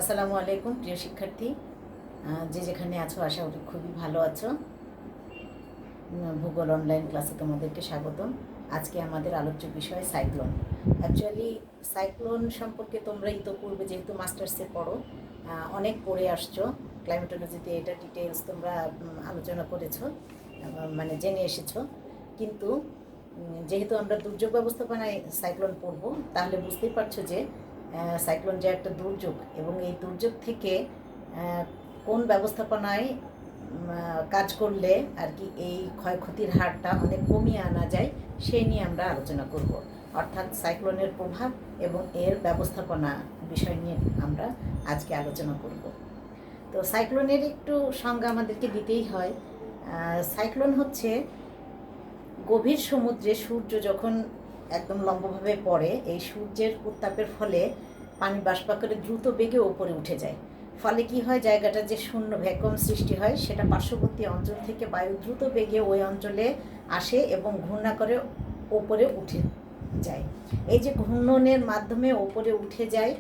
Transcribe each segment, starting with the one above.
আসসালামু আলাইকুম প্রিয় শিক্ষার্থী, যে যেখানে আছো আশা করি খুবই ভালো আছো। ভূগোল অনলাইন ক্লাসে তোমাদেরকে স্বাগতম। আজকে আমাদের আলোচ্য বিষয় সাইক্লোন। অ্যাকচুয়ালি সাইক্লোন সম্পর্কে তোমরা ইতোপূর্বে যেহেতু মাস্টার্সে পড়ো, অনেক পড়ে আসছো। ক্লাইমেটোলজিতে এটা ডিটেলস তোমরা আলোচনা করেছো, মানে জেনে এসেছো। কিন্তু যেহেতু আমরা দুর্যোগ ব্যবস্থাপনায় সাইক্লোন পড়বো, তাহলে বুঝতেই পারছো যে সাইক্লোন যে একটা দুর্যোগ, এবং এই দুর্যোগ থেকে কোন ব্যবস্থাপনায় কাজ করলে আর কি এই ক্ষয়ক্ষতির হারটা অনেক কমিয়ে আনা যায়, সেই নিয়ে আমরা আলোচনা করব। অর্থাৎ সাইক্লোনের প্রভাব এবং এর ব্যবস্থাপনা বিষয় নিয়ে আমরা আজকে আলোচনা করব। তো সাইক্লোনের একটু সংজ্ঞা আমাদেরকে দিতেই হয়। সাইক্লোন হচ্ছে গভীর সমুদ্রে সূর্য যখন একদম লম্বভাবে পড়ে, এই সূর্যের উত্তাপের ফলে পানি বাষ্পাকারে দ্রুত বেগে ওপরে উঠে যায়। ফলে কি হয়, জায়গাটা যে শূন্য ভ্যাকুয়াম সৃষ্টি হয়, সেটা পার্শ্ববর্তী অঞ্চল থেকে বায়ু দ্রুত বেগে ওই অঞ্চলে আসে এবং ঘূর্ণা করে ওপরে উঠে যায়। এই যে ঘূর্ণনের মাধ্যমে ওপরে উঠে যায়,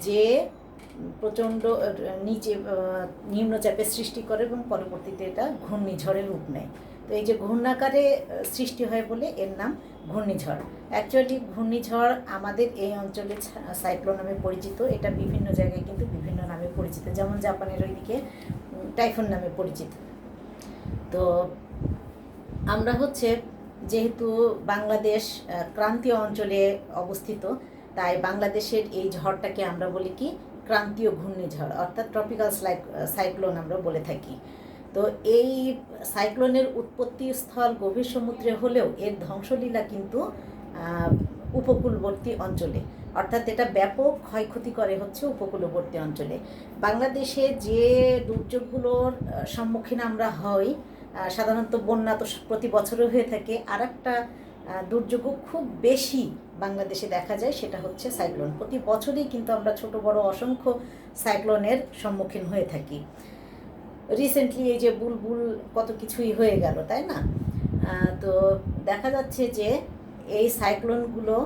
যে প্রচণ্ড নিচে নিম্নচাপের সৃষ্টি করে এবং পরবর্তীতে এটা ঘূর্ণিঝড়ের রূপ নেয়। তো এই যে ঘূর্ণাকারে সৃষ্টি হয় বলে এর নাম ঘূর্ণিঝড়। অ্যাকচুয়ালি ঘূর্ণিঝড় আমাদের এই অঞ্চলে সাইক্লোন নামে পরিচিত। এটা বিভিন্ন জায়গায় কিন্তু বিভিন্ন নামে পরিচিত, যেমন জাপানের ওইদিকে টাইফুন নামে পরিচিত। তো আমরা হচ্ছে যেহেতু বাংলাদেশ ক্রান্তীয় অঞ্চলে অবস্থিত, তাই বাংলাদেশের এই ঝড়টাকে আমরা বলি কি ক্রান্তীয় ঘূর্ণিঝড়, অর্থাৎ ট্রপিক্যাল সাইক্লোন আমরা বলে থাকি। তো এই সাইক্লোনের উৎপত্তি স্থল গভীর সমুদ্রে হলেও এর ধ্বংসলীলা কিন্তু উপকূলবর্তী অঞ্চলে, অর্থাৎ এটা ব্যাপক ক্ষয়ক্ষতি করে হচ্ছে উপকূলবর্তী অঞ্চলে। বাংলাদেশে যে দুর্যোগগুলোর সম্মুখীন আমরা হই, সাধারণত বন্যা তো প্রতি বছরও হয়ে থাকে, আর একটা দুর্যোগও খুব বেশি বাংলাদেশে দেখা যায়, সেটা হচ্ছে সাইক্লোন। প্রতি বছরই কিন্তু আমরা ছোট বড় অসংখ্য সাইক্লোনের সম্মুখীন হয়ে থাকি। রিসেন্টলি এই যে বুলবুল কত কিছুই হয়ে গেল, তাই না? তো দেখা যাচ্ছে যে এই সাইক্লোনগুলো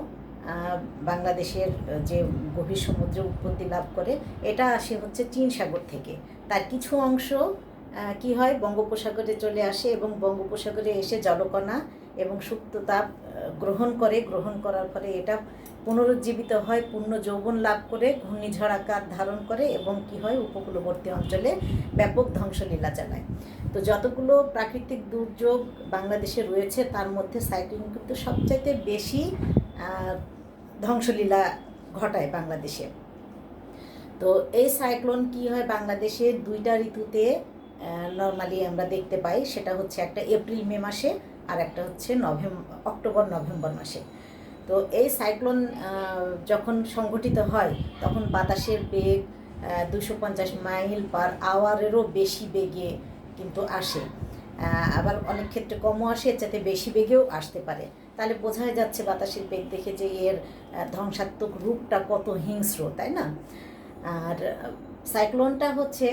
বাংলাদেশের যে গভীর সমুদ্রে উৎপত্তি লাভ করে, এটা আসে হচ্ছে চীন সাগর থেকে। তার কিছু অংশ কি হয়, বঙ্গোপসাগরে চলে আসে এবং বঙ্গোপসাগরে এসে জলকণা এবং সুপ্ত তাপ গ্রহণ করার ফলে এটা পুনরুজ্জীবিত হয়, পূর্ণ যৌবন লাভ করে ঘূর্ণিঝড় আকার ধারণ করে এবং কি হয়, উপকূলবর্তী অঞ্চলে ব্যাপক ধ্বংসলীলা চালায়। তো যতগুলো প্রাকৃতিক দুর্যোগ বাংলাদেশে রয়েছে, তার মধ্যে সাইক্লোন কিন্তু সবচাইতে বেশি ধ্বংসলীলা ঘটায় বাংলাদেশে। তো এই সাইক্লোন কি হয়, বাংলাদেশে দুইটা ঋতুতে নর্মালি আমরা দেখতে পাই। সেটা হচ্ছে একটা এপ্রিল মে মাসে, আর একটা হচ্ছে অক্টোবর নভেম্বর মাসে। তো এই সাইক্লোন যখন সংঘটিত হয়, তখন বাতাসের বেগ 250 মাইল পার আওয়ারেরও বেশি বেগে কিন্তু আসে। আবার অনেক ক্ষেত্রে কমও আসে, এর চাইতে বেশি বেগেও আসতে পারে। তাহলে বোঝাই যাচ্ছে বাতাসের বেগ দেখে যে এর ধ্বংসাত্মক রূপটা কত হিংস্র, তাই না? আর সাইক্লোনটা হচ্ছে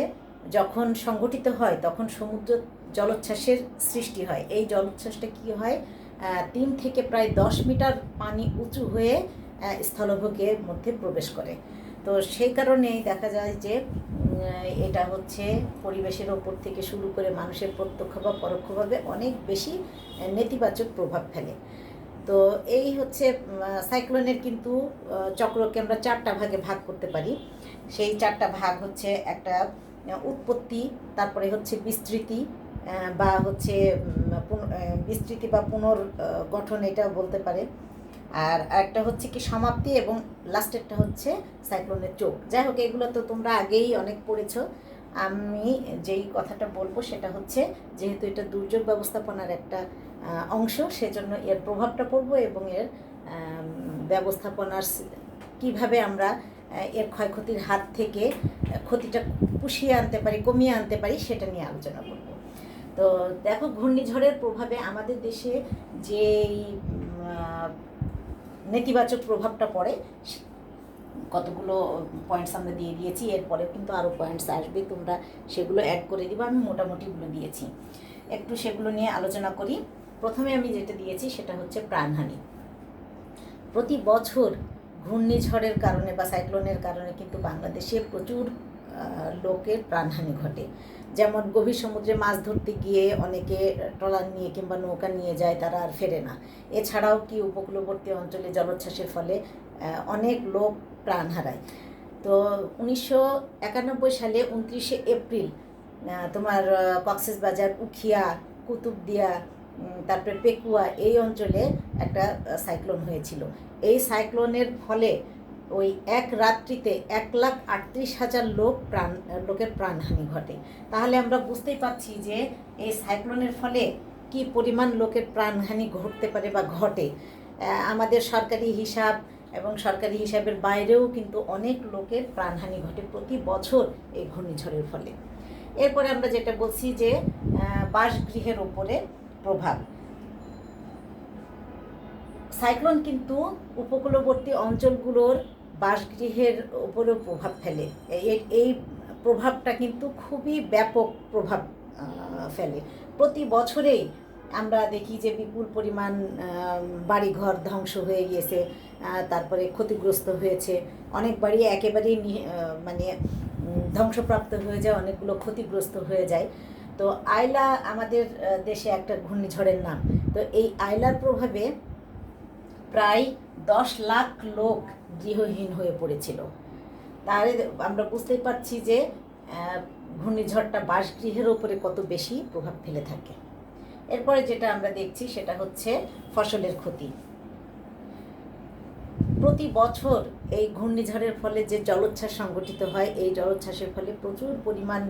যখন সংঘটিত হয়, তখন সমুদ্র জলোচ্ছ্বাসের সৃষ্টি হয়। এই জলোচ্ছ্বাসটা কী হয়, 3 থেকে প্রায় 10 মিটার পানি উঁচু হয়ে স্থলভাগের মধ্যে প্রবেশ করে। তো সেই কারণেই দেখা যায় যে এটা হচ্ছে পরিবেশের ওপর থেকে শুরু করে মানুষের প্রত্যক্ষ বা পরোক্ষভাবে অনেক বেশি নেতিবাচক প্রভাব ফেলে। তো এই হচ্ছে সাইক্লোনের কিন্তু চক্রকে আমরা 4টা ভাগে ভাগ করতে পারি। সেই 4টা ভাগ হচ্ছে একটা উৎপত্তি, তারপরে হচ্ছে বিস্তৃতি বা হচ্ছে বিস্তৃতি বা পুনর্গঠন, এটাও বলতে পারে। আর একটা হচ্ছে কি সমাপ্তি, এবং লাস্টেরটা হচ্ছে সাইক্লোনের চোখ। যাই হোক, এগুলো তো তোমরা আগেই অনেক পড়েছো। আমি যেই কথাটা বলবো সেটা হচ্ছে, যেহেতু এটা দুর্যোগ ব্যবস্থাপনার একটা অংশ, সেজন্য এর প্রভাবটা পড়বো এবং এর ব্যবস্থাপনার কিভাবে আমরা এর ক্ষয়ক্ষতির হাত থেকে ক্ষতিটা পুষিয়ে আনতে পারি, কমিয়ে আনতে পারি, সেটা নিয়ে আলোচনা করব। তো দেখো, ঘূর্ণিঝড়ের প্রভাবে আমাদের দেশে যেই নেতিবাচক প্রভাবটা পড়ে, কতগুলো পয়েন্টস আমরা দিয়ে দিয়েছি। এরপরে কিন্তু আরও পয়েন্টস আসবে, তোমরা সেগুলো অ্যাড করে দিবা। আমি মোটামুটিগুলো দিয়েছি, একটু সেগুলো নিয়ে আলোচনা করি। প্রথমে আমি যেটা দিয়েছি সেটা হচ্ছে প্রাণহানি। প্রতি বছর ঘূর্ণিঝড়ের কারণে বা সাইক্লোনের কারণে কিন্তু বাংলাদেশে প্রচুর লোকের প্রাণহানি ঘটে। যেমন গভীর সমুদ্রে মাছ ধরতে গিয়ে অনেকে ট্রলার নিয়ে কিংবা নৌকা নিয়ে যায়, তারা আর ফেরে না। এছাড়াও কি উপকূলবর্তী অঞ্চলে জলোচ্ছ্বাসের ফলে অনেক লোক প্রাণ হারায়। তো 1991 সালে 29শে এপ্রিল তোমার কক্সবাজার, উখিয়া, কুতুবদিয়া, তারপরে পেকুয়া এই অঞ্চলে একটা সাইক্লোন হয়েছিল। এই সাইক্লোনের ফলে ওই এক রাত্রিতে 1,38,000 লোকের প্রাণহানি ঘটে। তাহলে আমরা বুঝতেই পারছি যে এই সাইক্লোনের ফলে কি পরিমাণ লোকের প্রাণহানি ঘটতে পারে বা ঘটে। আমাদের সরকারি হিসাব এবং সরকারি হিসাবের বাইরেও কিন্তু অনেক লোকের প্রাণহানি ঘটে প্রতি বছর এই ঘূর্ণিঝড়ের ফলে। এরপরে আমরা যেটা বলছি যে বাসগৃহের ওপরে প্রভাব। সাইক্লোন কিন্তু উপকূলবর্তী অঞ্চলগুলোর বাসগৃহের উপরেও প্রভাব ফেলে। এই প্রভাবটা কিন্তু খুবই ব্যাপক প্রভাব ফেলে। প্রতি বছরেই আমরা দেখি যে বিপুল পরিমাণ বাড়িঘর ধ্বংস হয়ে গিয়েছে, তারপরে ক্ষতিগ্রস্ত হয়েছে। অনেক বাড়ি একেবারেই মানে ধ্বংসপ্রাপ্ত হয়ে যায়, অনেকগুলো ক্ষতিগ্রস্ত হয়ে যায়। তো আয়লা আমাদের দেশে একটা ঘূর্ণিঝড়ের নাম। তো এই আয়লার প্রভাবে প্রায় 10 লাখ লোক গৃহহীন হয়ে পড়েছিল। তাহলে আমরা বুঝতেই পারছি যে ঘূর্ণিঝড়টা বাসগৃহের ওপরে কত বেশি প্রভাব ফেলে থাকে। এরপরে যেটা আমরা দেখছি সেটা হচ্ছে ফসলের ক্ষতি। প্রতি বছর এই ঘূর্ণিঝড়ের ফলে যে জলোচ্ছ্বাস সংঘটিত হয়, এই জলোচ্ছ্বাসের ফলে প্রচুর পরিমাণ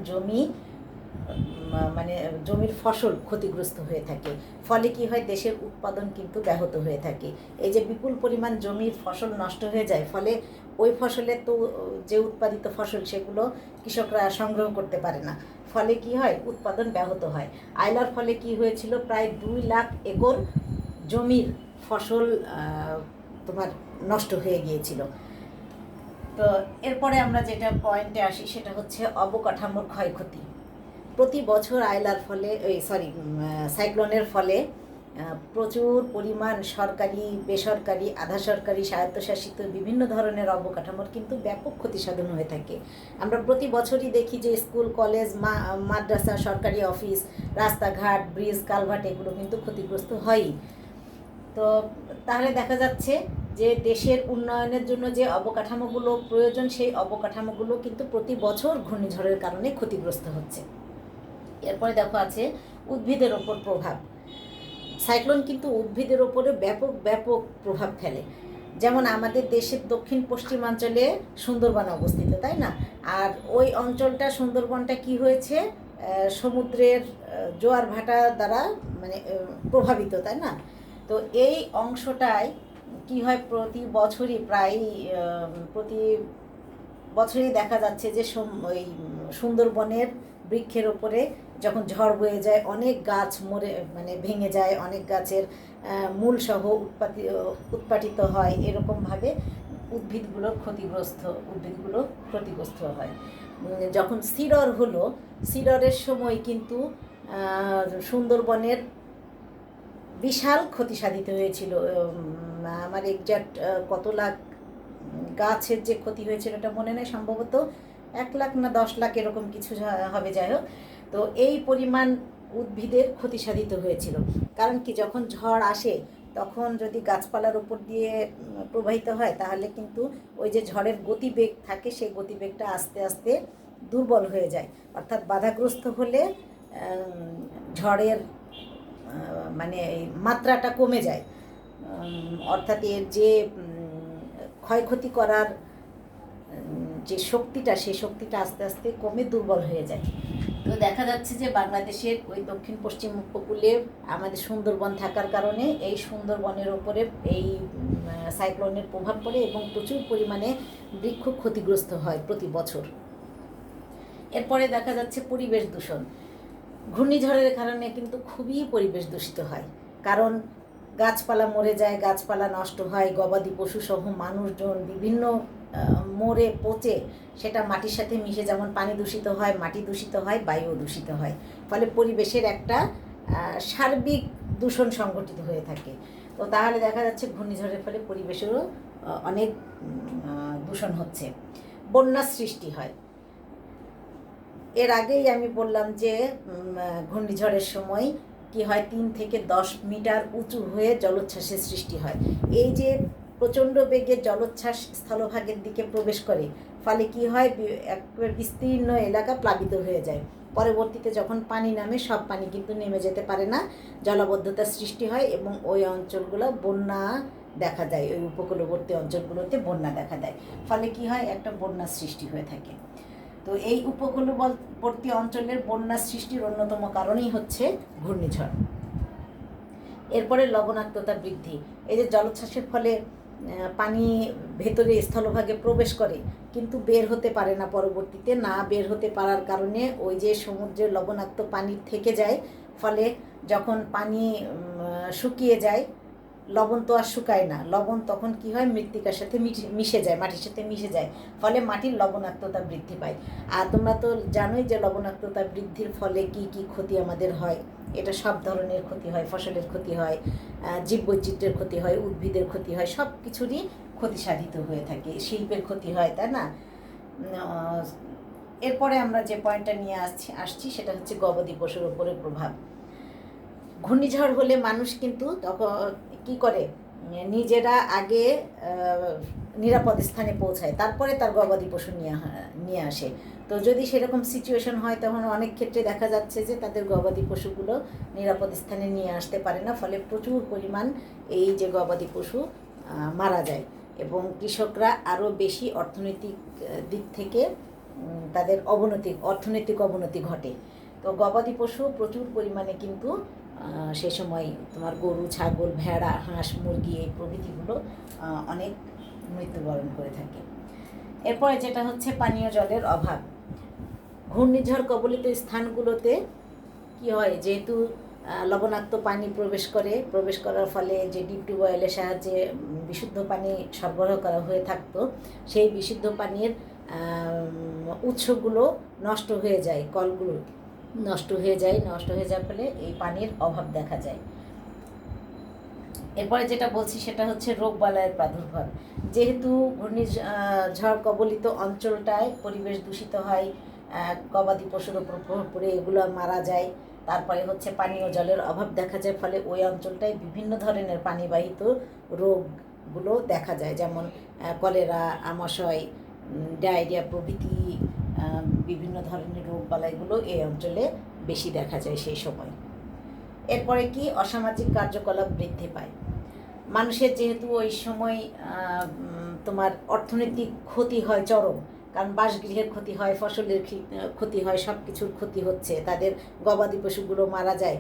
জমির ফসল ক্ষতিগ্রস্ত হয়ে থাকে। ফলে কি হয়, দেশের উৎপাদন কিন্তু ব্যাহত হয়ে থাকে। এই যে বিপুল পরিমাণ জমির ফসল নষ্ট হয়ে যায়, ফলে ওই ফসলের তো যে উৎপাদিত ফসল সেগুলো কৃষকরা সংগ্রহ করতে পারে না। ফলে কি হয়, উৎপাদন ব্যাহত হয়। আয়লার ফলে কি হয়েছিল, প্রায় 2 লাখ একর জমির ফসল তোমার নষ্ট হয়ে গিয়েছিল। তো এরপরে আমরা যেটা পয়েন্টে আসি সেটা হচ্ছে অবকাঠামোর ক্ষয়ক্ষতি। প্রতি বছর আয়লার ফলে সাইক্লোনের ফলে প্রচুর পরিমাণ সরকারি, বেসরকারি, আধা সরকারি, স্বায়ত্তশাসিত বিভিন্ন ধরনের অবকাঠামোর কিন্তু ব্যাপক ক্ষতিসাধন হয়ে থাকে। আমরা প্রতি বছরই দেখি যে স্কুল, কলেজ, মাদ্রাসা, সরকারি অফিস, রাস্তাঘাট, ব্রিজ, কালভার্ট এগুলো কিন্তু ক্ষতিগ্রস্ত হয়ই। তো তাহলে দেখা যাচ্ছে যে দেশের উন্নয়নের জন্য যে অবকাঠামোগুলো প্রয়োজন, সেই অবকাঠামোগুলো কিন্তু প্রতি বছর ঘূর্ণিঝড়ের কারণে ক্ষতিগ্রস্ত হচ্ছে। এরপরে দেখো আছে উদ্ভিদের ওপর প্রভাব। সাইক্লোন কিন্তু উদ্ভিদের ওপরে ব্যাপক প্রভাব ফেলে। যেমন আমাদের দেশের দক্ষিণ পশ্চিমাঞ্চলে সুন্দরবন অবস্থিত, তাই না? আর ওই অঞ্চলটা, সুন্দরবনটা কি হয়েছে, সমুদ্রের জোয়ার ভাটা দ্বারা প্রভাবিত, তাই না? তো এই অংশটায় কি হয়, প্রতি বছরই দেখা যাচ্ছে যে ওই সুন্দরবনের বৃক্ষের ওপরে যখন ঝড় বয়ে যায়, অনেক গাছ ভেঙে যায়, অনেক গাছের মূল সহ উৎপাটিত হয়। এরকমভাবে উদ্ভিদগুলো ক্ষতিগ্রস্ত হয়। যখন সিডরের সময় কিন্তু সুন্দরবনের বিশাল ক্ষতি সাধিত হয়েছিল। আমার এক্সাক্ট কত লাখ গাছের যে ক্ষতি হয়েছিল এটা মনে নেই, সম্ভবত 1 লাখ না 10 লাখ এরকম কিছু হবে, যাই হোক। তো এই পরিমাণ উদ্ভিদের ক্ষতি সাধিত হয়েছিল। কারণ কি, যখন ঝড় আসে তখন যদি গাছপালার উপর দিয়ে প্রবাহিত হয়, তাহলে কিন্তু ওই যে ঝড়ের গতিবেগ থাকে, সেই গতিবেগটা আস্তে আস্তে দুর্বল হয়ে যায়। অর্থাৎ বাধাগ্রস্ত হলে ঝড়ের মাত্রাটা কমে যায়। অর্থাৎ এর যে ক্ষয়ক্ষতি করার যে শক্তিটা, সেই শক্তিটা আস্তে আস্তে কমে দুর্বল হয়ে যায়। তো দেখা যাচ্ছে যে বাংলাদেশের ওই দক্ষিণ পশ্চিম উপকূলে আমাদের সুন্দরবন থাকার কারণে এই সুন্দরবনের ওপরে এই সাইক্লোনের প্রভাব পড়ে এবং প্রচুর পরিমাণে বৃক্ষ ক্ষতিগ্রস্ত হয় প্রতি বছর। এরপরে দেখা যাচ্ছে পরিবেশ দূষণ। ঘূর্ণিঝড়ের কারণে কিন্তু খুবই পরিবেশ দূষিত হয়। কারণ গাছপালা মরে যায়, গাছপালা নষ্ট হয়, গবাদি পশু সহ মানুষজন বিভিন্ন মরে পচে সেটা মাটির সাথে মিশে, যেমন পানি দূষিত হয়, মাটি দূষিত হয়, বায়ু দূষিত হয়। ফলে পরিবেশের একটা সার্বিক দূষণ সংঘটিত হয়ে থাকে। তো তাহলে দেখা যাচ্ছে ঘূর্ণিঝড়ের ফলে পরিবেশেরও অনেক দূষণ হচ্ছে, বন্যার সৃষ্টি হয়। এর আগেই আমি বললাম যে ঘূর্ণিঝড়ের সময় কি হয়, 3 থেকে 10 মিটার উঁচু হয়ে জলোচ্ছ্বাসের সৃষ্টি হয়। এই যে প্রচণ্ড বেগে জলোচ্ছ্বাস স্থলভাগের দিকে প্রবেশ করে, ফলে কি হয়, একেবারে বিস্তীর্ণ এলাকা প্লাবিত হয়ে যায়। পরবর্তীতে যখন পানি নামে, সব পানি কিন্তু নেমে যেতে পারে না, জলাবদ্ধতার সৃষ্টি হয় এবং ওই অঞ্চলগুলো বন্যা দেখা দেয়, ওই উপকূলবর্তী অঞ্চলগুলোতে বন্যা দেখা দেয়। ফলে কি হয়, একটা বন্যার সৃষ্টি হয়ে থাকে। তো এই উপকূলবর্তী অঞ্চলের বন্যা সৃষ্টির অন্যতম কারণই হচ্ছে ঘূর্ণিঝড়। এরপরে লবণাক্ততা বৃদ্ধি। এই যে জলোচ্ছ্বাসের ফলে পানি ভেতরে স্থলভাগে প্রবেশ করে কিন্তু বের হতে পারে না, পরবর্তীতে না বের হতে পারার কারণে ওই যে সমুদ্রের লবণাক্ত পানি থেকে যায়। ফলে যখন পানি শুকিয়ে যায়, লবণ তো আর শুকায় না, লবণ তখন কি হয়, মৃত্তিকার সাথে মিশে যায়, মাটির সাথে মিশে যায়, ফলে মাটির লবণাক্ততা বৃদ্ধি পায়। আর তোমরা তো জানোই যে লবণাক্ততা বৃদ্ধির ফলে কি কি ক্ষতি আমাদের হয়। এটা সব ধরনের ক্ষতি হয়, ফসলের ক্ষতি হয়, জীববৈচিত্র্যের ক্ষতি হয়, উদ্ভিদের ক্ষতি হয়, সব কিছুরই ক্ষতি সাধিত হয়ে থাকে, শিল্পের ক্ষতি হয়, তাই না? এরপরে আমরা যে পয়েন্টটা নিয়ে আসছি সেটা হচ্ছে গবাদি পশুর উপরে প্রভাব। ঘূর্ণিঝড় হলে মানুষ কিন্তু তখন কী করে, নিজেরা আগে নিরাপদ স্থানে পৌঁছায়, তারপরে তার গবাদি পশু নিয়ে আসে। তো যদি সেরকম সিচুয়েশন হয়, তখন অনেক ক্ষেত্রে দেখা যাচ্ছে যে তাদের গবাদি পশুগুলো নিরাপদ স্থানে নিয়ে আসতে পারে না, ফলে প্রচুর পরিমাণ এই যে গবাদি পশু মারা যায় এবং কৃষকরা আরও বেশি অর্থনৈতিক দিক থেকে তাদের অর্থনৈতিক অবনতি ঘটে। তো গবাদি পশু প্রচুর পরিমাণে কিন্তু সে সময় তোমার গরু, ছাগল, ভেড়া, হাঁস, মুরগি এই প্রভৃতিগুলো অনেক মৃত্যুবরণ করে থাকে। এরপরে যেটা হচ্ছে পানীয় জলের অভাব। ঘূর্ণিঝড় কবলিত স্থানগুলোতে কি হয়, যেহেতু লবণাক্ত পানি প্রবেশ করার ফলে যে ডিপ টিউবওয়েলের সাহায্যে বিশুদ্ধ পানি সরবরাহ করা হয়ে থাকতো, সেই বিশুদ্ধ পানির উৎসগুলো নষ্ট হয়ে যায়, কলগুলো নষ্ট হয়ে যাওয়ার ফলে এই পানির অভাব দেখা যায়। এরপরে যেটা বলছি সেটা হচ্ছে রোগবালাইয়ের প্রাদুর্ভাব। যেহেতু ঘূর্ণিঝড় কবলিত অঞ্চলটায় পরিবেশ দূষিত হয়, গবাদি পশুর উপর প্রভাব পড়ে এগুলো মারা যায়। তারপরে হচ্ছে পানীয় জলের অভাব দেখা যায়, ফলে ওই অঞ্চলটায় বিভিন্ন ধরনের পানিবাহিত রোগগুলো দেখা যায়, যেমন কলেরা, আমাশয়, ডায়রিয়া প্রভৃতি বিভিন্ন ধরনের রোগবালাইগুলো এই অঞ্চলে বেশি দেখা যায় সেই সময়। এরপরে কি, অসামাজিক কার্যকলাপ বৃদ্ধি পায়। মানুষের যেহেতু ওই সময় তোমার অর্থনৈতিক ক্ষতি হয় চরম, কারণ বাসগৃহের ক্ষতি হয়, ফসলের ক্ষতি হয়, সব কিছুর ক্ষতি হচ্ছে, তাদের গবাদি পশুগুলো মারা যায়।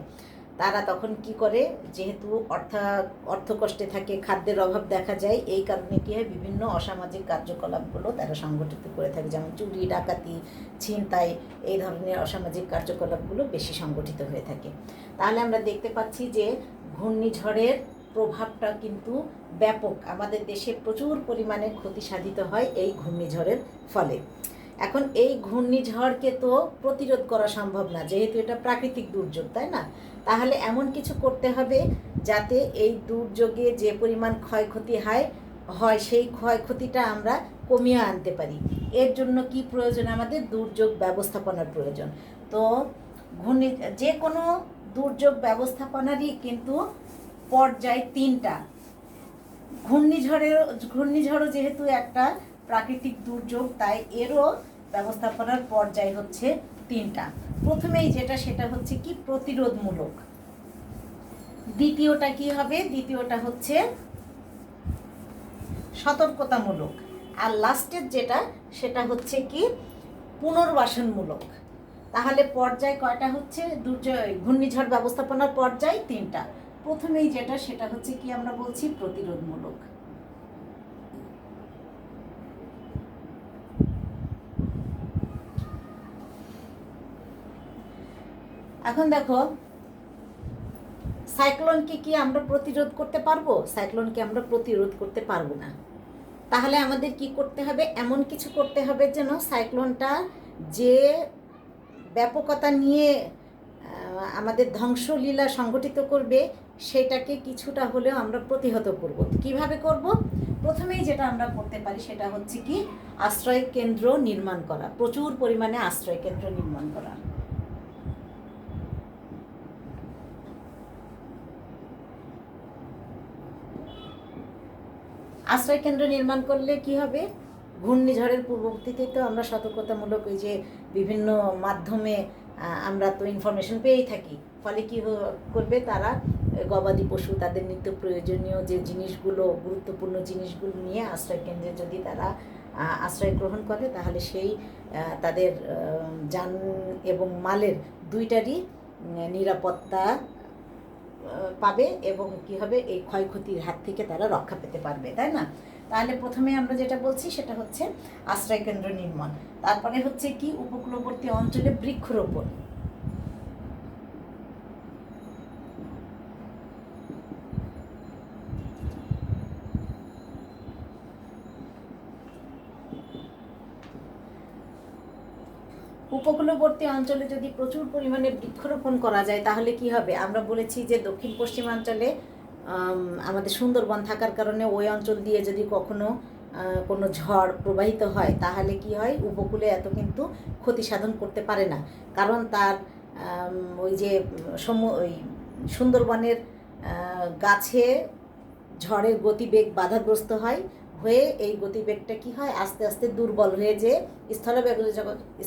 তারা তখন কি করে, যেহেতু অর্থকষ্টে থাকে, খাদ্যের অভাব দেখা যায়, এই কারণে কী হয়, বিভিন্ন অসামাজিক কার্যকলাপগুলো তারা সংগঠিত করে থাকে, যেমন চুরি, ডাকাতি, ছিনতাই, এই ধরনের অসামাজিক কার্যকলাপগুলো বেশি সংগঠিত হয়ে থাকে। তাহলে আমরা দেখতে পাচ্ছি যে ঘূর্ণিঝড়ের প্রভাবটা কিন্তু ব্যাপক, আমাদের দেশে প্রচুর পরিমাণে ক্ষতি সাধিত হয় এই ঘূর্ণিঝড়ের ফলে। এখন এই ঘূর্ণিঝড়কে তো প্রতিরোধ করা সম্ভব না, যেহেতু এটা প্রাকৃতিক দুর্যোগ, তাই না? তাহলে এমন কিছু করতে হবে যাতে এই দুর্যোগে যে পরিমাণ ক্ষয়ক্ষতি হয় সেই ক্ষয়ক্ষতিটা আমরা কমিয়ে আনতে পারি। এর জন্য কি প্রয়োজন, আমাদের দুর্যোগ ব্যবস্থাপনার প্রয়োজন। তো যে কোনো দুর্যোগ ব্যবস্থাপনারই কিন্তু পর্যায় 3টা। ঘূর্ণিঝড়ও যেহেতু একটা প্রাকৃতিক দুর্যোগ, তাই এরও ব্যবস্থাপনার পর্যায় হচ্ছে 3টা। প্রথমেই সেটা হচ্ছে কি, প্রতিরোধমূলক। দ্বিতীয়টা কি হবে, দ্বিতীয়টা হচ্ছে সতর্কতামূলক। আর লাস্টের সেটা হচ্ছে কি, পুনর্বাসনমূলক। তাহলে পর্যায় কয়টা হচ্ছে, ঘূর্ণিঝড় ব্যবস্থাপনার পর্যায় 3টা। প্রথমেই সেটা হচ্ছে কি, আমরা বলছি প্রতিরোধমূলক। এখন দেখো, সাইক্লোনকে কি আমরা প্রতিরোধ করতে পারবো? সাইক্লোনকে আমরা প্রতিরোধ করতে পারবো না। তাহলে আমাদের কি করতে হবে, এমন কিছু করতে হবে যেন সাইক্লোনটা যে ব্যাপকতা নিয়ে আমাদের ধ্বংসলীলা সংগঠিত করবে, সেটাকে কিছুটা হলেও আমরা প্রতিহত করব। কিভাবে করব? প্রথমেই যেটা আমরা করতে পারি সেটা হচ্ছে কি, আশ্রয় কেন্দ্র নির্মাণ করা, প্রচুর পরিমাণে আশ্রয় কেন্দ্র নির্মাণ করা। আশ্রয় কেন্দ্র নির্মাণ করলে কি হবে, ঘূর্ণিঝড়ের পূর্ববর্তীতে তো আমরা সতর্কতামূলক ওই যে বিভিন্ন মাধ্যমে আমরা তো ইনফরমেশন পেয়েই থাকি। ফলে কি করবে তারা, গবাদি পশু তাদের নিত্য প্রয়োজনীয় যে জিনিসগুলো, গুরুত্বপূর্ণ জিনিসগুলো নিয়ে আশ্রয় কেন্দ্রে যদি তারা আশ্রয় গ্রহণ করে, তাহলে সেই তাদের যান এবং মালের দুইটারই নিরাপত্তা পাবে এবং কি হবে, এই ক্ষয়ক্ষতির হাত থেকে তারা রক্ষা পেতে পারবে, তাই না? তাহলে প্রথমে আমরা যেটা বলছি সেটা হচ্ছে আশ্রয় কেন্দ্র নির্মাণ। তারপরে হচ্ছে কি, উপকূলবর্তী অঞ্চলে বৃক্ষরোপণ। উপকূলবর্তী অঞ্চলে যদি প্রচুর পরিমাণে বৃক্ষরোপণ করা যায়, তাহলে কি হবে, আমরা বলেছি যে দক্ষিণ পশ্চিমাঞ্চলে আমাদের সুন্দরবন থাকার কারণে ওই অঞ্চল দিয়ে যদি কখনো কোনো ঝড় প্রবাহিত হয়, তাহলে কি হয়, উপকূলে এত কিন্তু ক্ষতি সাধন করতে পারে না। কারণ তার ওই যে ওই সুন্দরবনের গাছে ঝড়ের গতিবেগ বাধাগ্রস্ত হয়, হয়ে এই গতিবেগটা কি হয়, আস্তে আস্তে দুর্বল হয়ে যে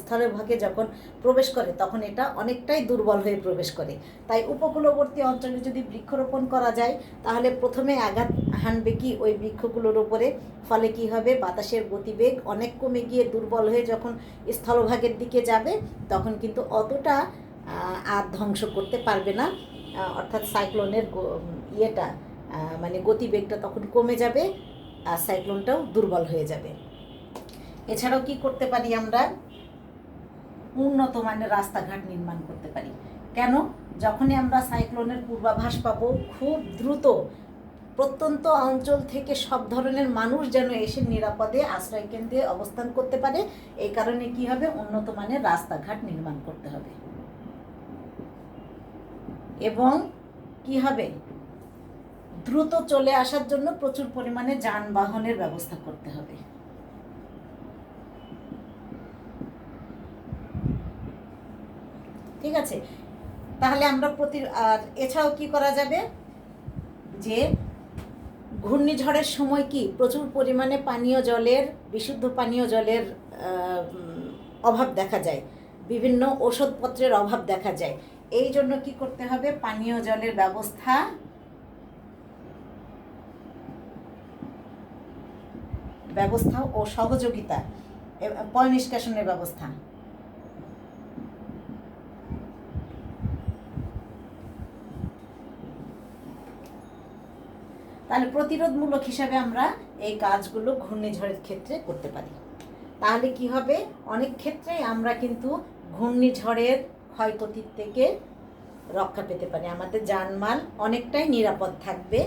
স্থলভাগে যখন প্রবেশ করে, তখন এটা অনেকটাই দুর্বল হয়ে প্রবেশ করে। তাই উপকূলবর্তী অঞ্চলে যদি বৃক্ষরোপণ করা যায়, তাহলে প্রথমে আঘাত হানবে কি ওই বৃক্ষগুলোর উপরে। ফলে কি হবে, বাতাসের গতিবেগ অনেক কমে গিয়ে দুর্বল হয়ে যখন স্থলভাগের দিকে যাবে, তখন কিন্তু অতটা আর ধ্বংস করতে পারবে না। অর্থাৎ সাইক্লোনের ইয়েটা মানে গতিবেগটা তখন কমে যাবে, আর সাইক্লোনটাও দুর্বল হয়ে যাবে। এছাড়াও কি করতে পারি, আমরা উন্নত মানের রাস্তাঘাট নির্মাণ করতে পারি। কেন? যখনই আমরা সাইক্লোনের পূর্বাভাস পাবো, খুব দ্রুত প্রত্যন্ত অঞ্চল থেকে সব ধরনের মানুষ যেন এসে নিরাপদে আশ্রয় কেন্দ্রে অবস্থান করতে পারে, এই কারণে কি হবে, উন্নত মানের রাস্তাঘাট নির্মাণ করতে হবে। এবং কি হবে, দ্রুত চলে আসার জন্য প্রচুর পরিমাণে যানবাহনের ব্যবস্থা করতে হবে। ঠিক আছে? তাহলে আমরা আর এছাড়াও কি করা যাবে, যে ঘূর্ণিঝড়ের সময় কি প্রচুর পরিমাণে পানীয় জলের, বিশুদ্ধ পানীয় জলের অভাব দেখা যায়, বিভিন্ন ওষুধপত্রের অভাব দেখা যায়। এই জন্য কি করতে হবে, পানীয় জলের ব্যবস্থা ও সহযোগিতা, পয় নিষ্কাশনের ব্যবস্থা। তাহলে প্রতিরোধমূলক হিসাবে আমরা এই কাজগুলো ঘূর্ণিঝড়ের ক্ষেত্রে করতে পারি। তাহলে কি হবে, অনেক ক্ষেত্রে আমরা কিন্তু ঘূর্ণিঝড়ের ক্ষয়ক্ষতির থেকে রক্ষা পেতে পারি, আমাদের জানমাল অনেকটাই নিরাপদ থাকবে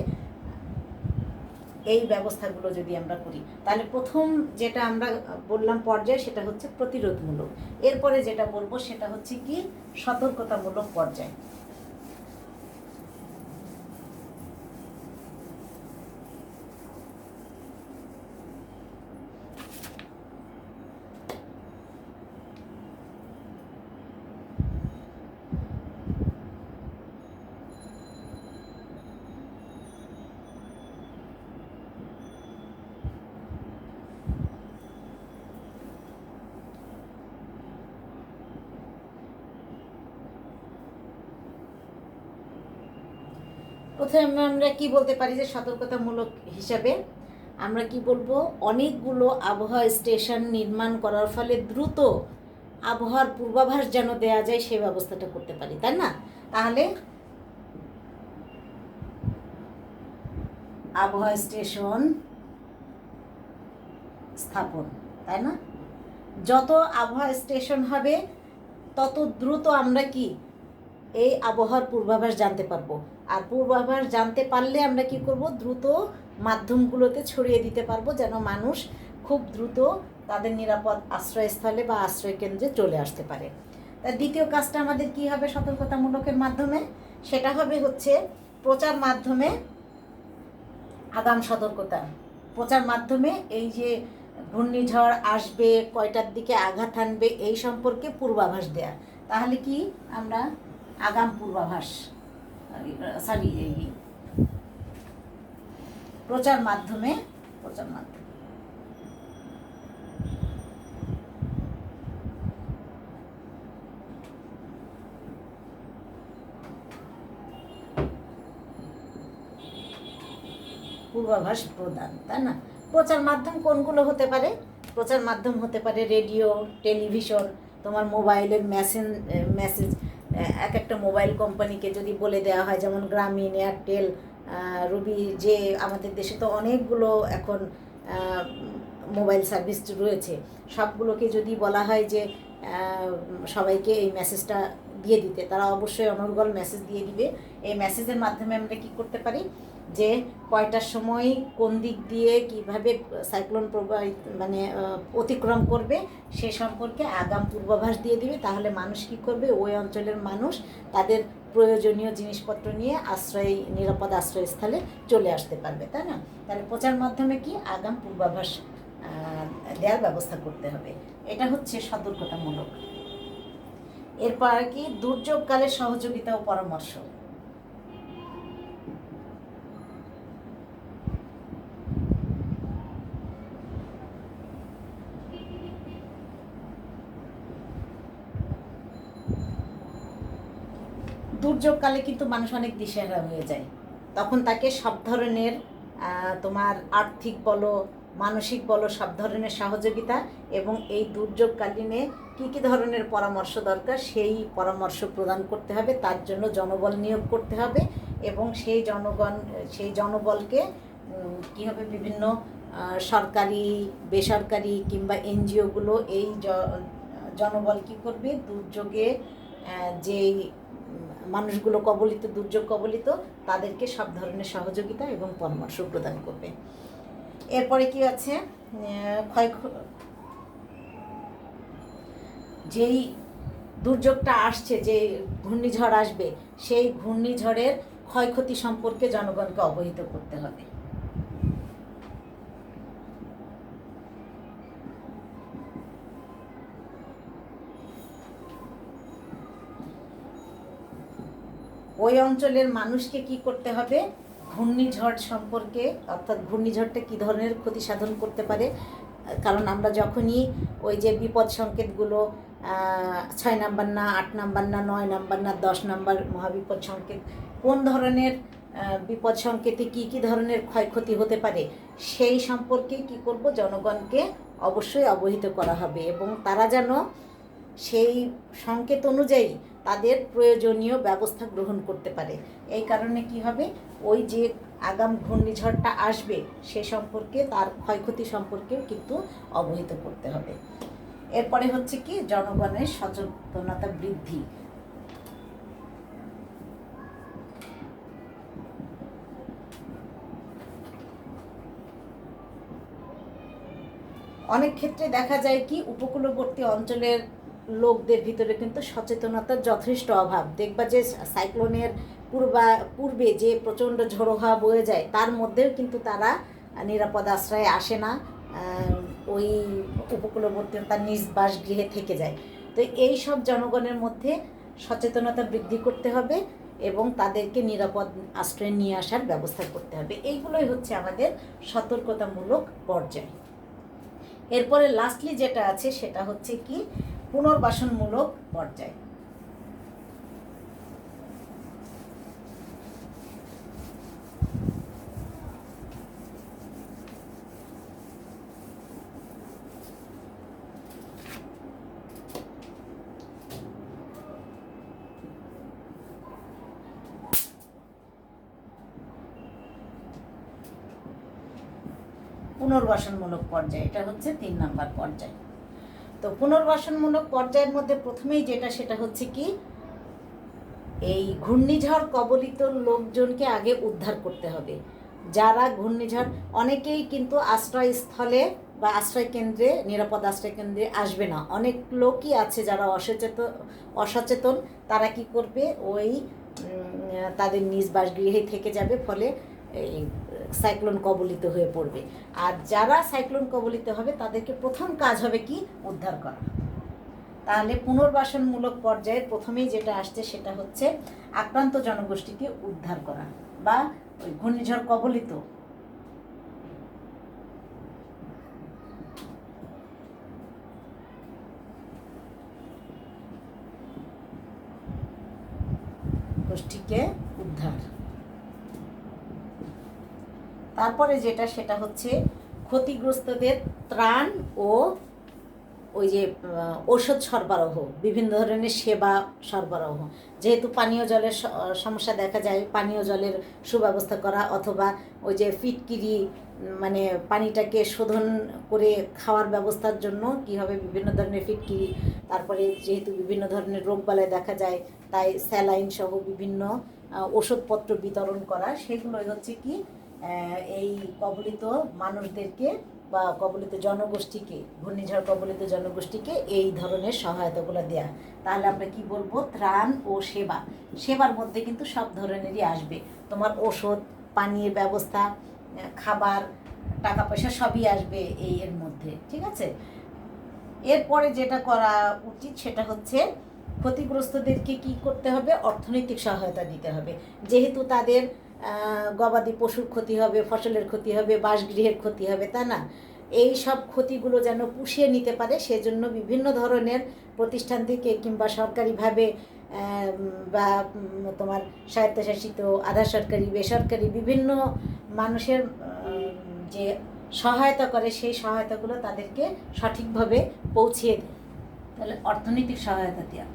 এই ব্যবস্থাগুলো যদি আমরা করি। তাহলে প্রথম যেটা আমরা বললাম পর্যায়, সেটা হচ্ছে প্রতিরোধমূলক। এরপরে যেটা বলবো সেটা হচ্ছে কি, সতর্কতামূলক পর্যায়। প্রথমে আমরা কি বলতে পারি, যে সতর্কতামূলক হিসাবে আমরা কি বলবো, অনেকগুলো আবহাওয়া স্টেশন নির্মাণ করার ফলে দ্রুত আবহাওয়ার পূর্বাভাস যেন দেয়া যায়, সেই ব্যবস্থাটা করতে পারি, তাই না? তাহলে আবহাওয়া স্টেশন স্থাপন, তাই না? যত আবহাওয়া স্টেশন হবে, তত দ্রুত আমরা কি এই আবহাওয়ার পূর্বাভাস জানতে পারবো। আর পূর্বাভাস জানতে পারলে আমরা কি করব, দ্রুত মাধ্যমগুলোতে ছড়িয়ে দিতে পারবো, যেন মানুষ খুব দ্রুত তাদের নিরাপদ আশ্রয়স্থলে বা আশ্রয় কেন্দ্রে চলে আসতে পারে। তা দ্বিতীয় কাজটা আমাদের কি হবে সতর্কতামূলকের মাধ্যমে? সেটা হবে হচ্ছে প্রচার মাধ্যমে আগাম সতর্কতা। প্রচার মাধ্যমে এই যে ঘূর্ণিঝড় আসবে, কয়টার দিকে আঘাত আনবে, এই সম্পর্কে পূর্বাভাস দেয়া। তাহলে কি আমরা আগাম পূর্বাভাস, সরি, এই প্রচার মাধ্যমে পূর্বাভাস প্রদান, তাই না? প্রচার মাধ্যম কোনগুলো হতে পারে? প্রচার মাধ্যম হতে পারে রেডিও, টেলিভিশন, তোমার মোবাইলের মেসেজ। এক একটা মোবাইল কোম্পানিকে যদি বলে দেওয়া হয়, যেমন গ্রামীণ, এয়ারটেল, রবি, যে আমাদের দেশে তো অনেকগুলো এখন মোবাইল সার্ভিস রয়েছে, সবগুলোকে যদি বলা হয় যে সবাইকে এই মেসেজটা দিয়ে দিতে, তারা অবশ্যই অনর্গল মেসেজ দিয়ে দিবে। এই মেসেজের মাধ্যমে আমরা কি করতে পারি, যে কয়টার সময় কোন দিক দিয়ে কিভাবে সাইক্লোন মানে অতিক্রম করবে সে সম্পর্কে আগাম পূর্বাভাস দিয়ে দিবে। তাহলে মানুষ কি করবে, ওই অঞ্চলের মানুষ তাদের প্রয়োজনীয় জিনিসপত্র নিয়ে নিরাপদ আশ্রয়স্থলে চলে আসতে পারবে, তাই না? তাহলে প্রচার মাধ্যমে কি আগাম পূর্বাভাস দেওয়ার ব্যবস্থা করতে হবে। এটা হচ্ছে সতর্কতামূলক। এরপর কি দুর্যোগকালে সহযোগিতা ও পরামর্শ। দুর্যোগকালে কিন্তু মানুষ অনেক দিশেহারা হয়ে যায়। তখন তাকে সব ধরনের তোমার আর্থিক বলো, মানসিক বলো, সব ধরনের সহযোগিতা এবং এই দুর্যোগকালীনে কী কী ধরনের পরামর্শ দরকার সেই পরামর্শ প্রদান করতে হবে। তার জন্য জনবল নিয়োগ করতে হবে এবং সেই জনবলকে কী হবে, বিভিন্ন সরকারি, বেসরকারি কিংবা এনজিওগুলো এই জনবল কী করবে, দুর্যোগে যেই মানুষগুলো দুর্যোগ কবলিত তাদেরকে সব ধরনের সহযোগিতা এবং পরামর্শ প্রদান করবে। এরপরে কি আছে, যেই দুর্যোগটা আসছে, যে ঘূর্ণিঝড় আসবে, সেই ঘূর্ণিঝড়ের ক্ষয়ক্ষতি সম্পর্কে জনগণকে অবহিত করতে হবে। ওই অঞ্চলের মানুষকে কি করতে হবে, ঘূর্ণিঝড় সম্পর্কে, অর্থাৎ ঘূর্ণিঝড়টা কী ধরনের ক্ষতি সাধন করতে পারে। কারণ আমরা যখনই ওই যে বিপদ সংকেতগুলো 6 নাম্বার না, 8 নাম্বার না, 9 নাম্বার না, 10 নাম্বার মহাবিপদ সংকেত, কোন ধরনের বিপদ সংকেতে কী কী ধরনের ক্ষয়ক্ষতি হতে পারে সেই সম্পর্কে কি করব, জনগণকে অবশ্যই অবহিত করা হবে এবং তারা যেন সেই সংকেত অনুযায়ী তাদের প্রয়োজনীয় ব্যবস্থা গ্রহণ করতে পারে। এই কারণে কি হবে, ওই যে আগাম ঘূর্ণিঝড়টা আসবে সে সম্পর্কে, তার ক্ষয়ক্ষতি সম্পর্কেও কিন্তু অবহিত করতে হবে। এরপরে হচ্ছে কি জনগণের সচেতনতা বৃদ্ধি। অনেক ক্ষেত্রে দেখা যায় কি উপকূলবর্তী অঞ্চলের লোকদের ভিতরে কিন্তু সচেতনতার যথেষ্ট অভাব। দেখবা যে সাইক্লোনের পূর্বে যে প্রচণ্ড ঝোড়ো হাওয়া বয়ে যায় তার মধ্যেও কিন্তু তারা নিরাপদ আশ্রয়ে আসে না, ওই উপকূলবর্তী তার নিজ বাসগৃহে থেকে যায়। তো এই সব জনগণের মধ্যে সচেতনতা বৃদ্ধি করতে হবে এবং তাদেরকে নিরাপদ আশ্রয়ে নিয়ে আসার ব্যবস্থা করতে হবে। এইগুলোই হচ্ছে আমাদের সতর্কতামূলক পর্যায়। এরপরে লাস্টলি যেটা আছে সেটা হচ্ছে কি পুনর্বাসনমূলক পর্যায়। পুনর্বাসনমূলক পর্যায়, এটা হচ্ছে 3 নাম্বার পর্যায়। তো পুনর্বাসনমূলক পর্যায়ের মধ্যে প্রথমেই যেটা সেটা হচ্ছে কি এই ঘূর্ণিঝড় কবলিত লোকজনকে আগে উদ্ধার করতে হবে। যারা ঘূর্ণিঝড়, অনেকেই কিন্তু আশ্রয়স্থলে বা আশ্রয় কেন্দ্রে, নিরাপদ আশ্রয় কেন্দ্রে আসবে না। অনেক লোকই আছে যারা অসচেতন, তারা কি করবে, ওই তাদের নিজ বাসগৃহে থেকে যাবে, ফলে এই সাইক্লোন কবলিত হয়ে পড়বে। আর যারা সাইক্লোন কবলিত হবে তাদেরকে প্রথম কাজ হবে কি, উদ্ধার করা। তাহলে পুনর্বাসনমূলক পর্যায়ে প্রথমেই যেটা আসছে সেটা হচ্ছে আক্রান্ত জনগোষ্ঠীকে উদ্ধার করা, বা ওই ঘূর্ণিঝড় কবলিত গোষ্ঠীকে উদ্ধার। তারপরে যেটা সেটা হচ্ছে ক্ষতিগ্রস্তদের ত্রাণ ও ওই যে ঔষধ সরবরাহ, বিভিন্ন ধরনের সেবা সরবরাহ। যেহেতু পানীয় জলের সমস্যা দেখা যায়, পানীয় জলের সুব্যবস্থা করা, অথবা ওই যে ফিটকিরি, মানে পানিটাকে শোধন করে খাওয়ার ব্যবস্থার জন্য কী হবে, বিভিন্ন ধরনের ফিটকিরি। তারপরে যেহেতু বিভিন্ন ধরনের রোগবালাই দেখা যায়, তাই স্যালাইন সহ বিভিন্ন ওষুধপত্র বিতরণ করা, সেগুলোই হচ্ছে কি এই কবলিত মানুষদেরকে বা কবলিত জনগোষ্ঠীকে, ঘূর্ণিঝড় কবলিত জনগোষ্ঠীকে এই ধরনের সহায়তাগুলো দেয়া। তাহলে আমরা কি বলবো, ত্রাণ ও সেবা। সেবার মধ্যে কিন্তু সব ধরনেরই আসবে, তোমার ওষুধ, পানির ব্যবস্থা, খাবার, টাকা পয়সা সবই আসবে এই এর মধ্যে, ঠিক আছে। এরপরে যেটা করা উচিত সেটা হচ্ছে ক্ষতিগ্রস্তদেরকে কি করতে হবে, অর্থনৈতিক সহায়তা দিতে হবে। যেহেতু তাদের গবাদি পশুর ক্ষতি হবে, ফসলের ক্ষতি হবে, বাসগৃহের ক্ষতি হবে, তা না, এই সব ক্ষতিগুলো যেন পুষিয়ে নিতে পারে, সেজন্য বিভিন্ন ধরনের প্রতিষ্ঠান থেকে কিংবা সরকারিভাবে বা তোমার স্বায়ত্তশাসিত, আধা সরকারি, বেসরকারি বিভিন্ন মানুষের যে সহায়তা করে, সেই সহায়তাগুলো তাদেরকে সঠিকভাবে পৌঁছিয়ে দেয়। তাহলে অর্থনৈতিক সহায়তা দেওয়া।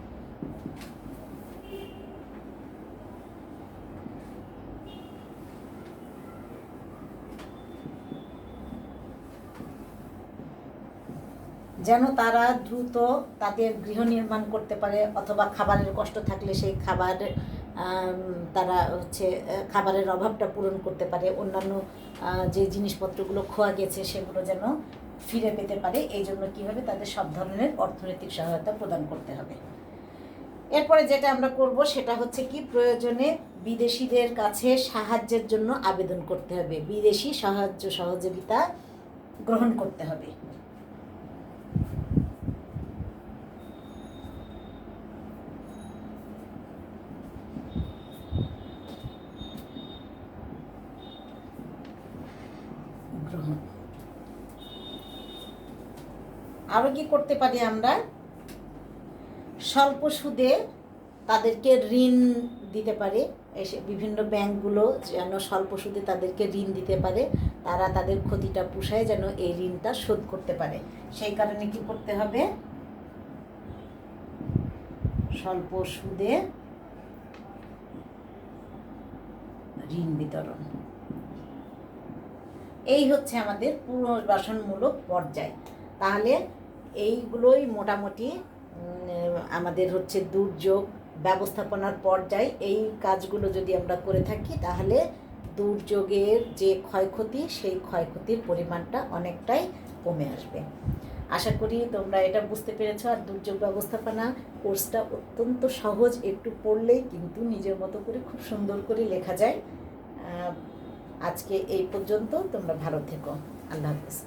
যেন তারা দ্রুত তাদের গৃহ নির্মাণ করতে পারে, অথবা খাবারের কষ্ট থাকলে সেই খাবার তারা হচ্ছে খাবারের অভাবটা পূরণ করতে পারে, অন্যান্য যে জিনিসপত্রগুলো খোয়া গেছে সেগুলো যেন ফিরে পেতে পারে। এই জন্য কী হবে, তাদের সব ধরনের অর্থনৈতিক সহায়তা প্রদান করতে হবে। এরপরে যেটা আমরা করব সেটা হচ্ছে কি, প্রয়োজনে বিদেশিদের কাছে সাহায্যের জন্য আবেদন করতে হবে, বিদেশি সাহায্য সহযোগিতা গ্রহণ করতে হবে। আরও কি করতে পারি আমরা, স্বল্প সুদে তাদেরকে ঋণ দিতে পারে। এসে বিভিন্ন ব্যাংকগুলো যেন স্বল্প সুদে তাদেরকে ঋণ দিতে পারে, তারা তাদের ক্ষতিটা পুষায় যেন এই ঋণটা শোধ করতে পারে। সেই কারণে কি করতে হবে, স্বল্প সুদে ঋণ বিতরণ। এই হচ্ছে আমাদের পুনর্বাসনমূলক পর্যায়। তাহলে এইগুলোই মোটামুটি আমাদের হচ্ছে দুর্যোগ ব্যবস্থাপনার পর্যায়। এই কাজগুলো যদি আমরা করে থাকি তাহলে দুর্যোগের যে ক্ষয়ক্ষতি, সেই ক্ষয়ক্ষতির পরিমাণটা অনেকটাই কমে আসবে। আশা করি তোমরা এটা বুঝতে পেরেছো। আর দুর্যোগ ব্যবস্থাপনা কোর্সটা অত্যন্ত সহজ, একটু পড়লেই কিন্তু নিজের মতো করে খুব সুন্দর করে লেখা যায়। আজকে এই পর্যন্ত, তোমরা ভালো থেকো। আল্লাহ হাফেজ।